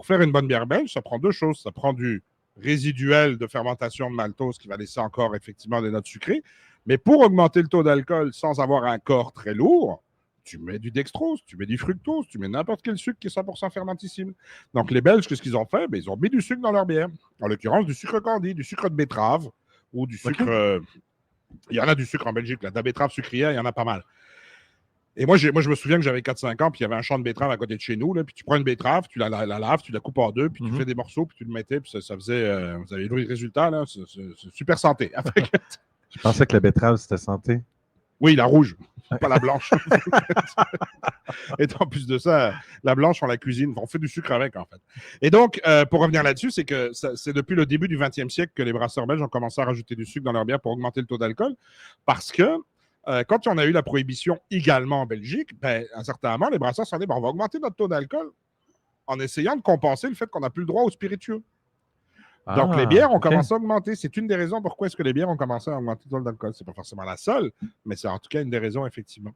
pour faire une bonne bière belge, ça prend deux choses. Ça prend du résiduel de fermentation de maltose qui va laisser encore effectivement des notes sucrées. Mais pour augmenter le taux d'alcool sans avoir un corps très lourd, tu mets du dextrose, tu mets du fructose, tu mets n'importe quel sucre qui est 100% fermentissime. Donc, les Belges, qu'est-ce qu'ils ont fait? Ils ont mis du sucre dans leur bière. En l'occurrence, du sucre candi, du sucre de betterave ou du sucre. Il y en a du sucre en Belgique, là, de la betterave sucrière, il y en a pas mal. Et moi, je me souviens que j'avais 4-5 ans, puis il y avait un champ de betterave à côté de chez nous. Là, puis tu prends une betterave, tu la laves, tu la coupes en deux, puis tu fais des morceaux, puis tu le mettais, puis ça faisait. Vous avez vu le résultat, là? C'est super santé. Je pensais que la betterave, c'était santé. Oui, la rouge, pas la blanche. Et en plus de ça, la blanche, on la cuisine. On fait du sucre avec, en fait. Et donc, pour revenir là-dessus, c'est que c'est depuis le début du 20e siècle que les brasseurs belges ont commencé à rajouter du sucre dans leur bière pour augmenter le taux d'alcool. Parce que quand on a eu la prohibition également en Belgique, à un certain moment, les brasseurs se sont dit, on va augmenter notre taux d'alcool en essayant de compenser le fait qu'on n'a plus le droit aux spiritueux. Donc, les bières ont commencé à augmenter. C'est une des raisons pourquoi est-ce que les bières ont commencé à augmenter le taux d'alcool. C'est pas forcément la seule, mais c'est en tout cas une des raisons, effectivement.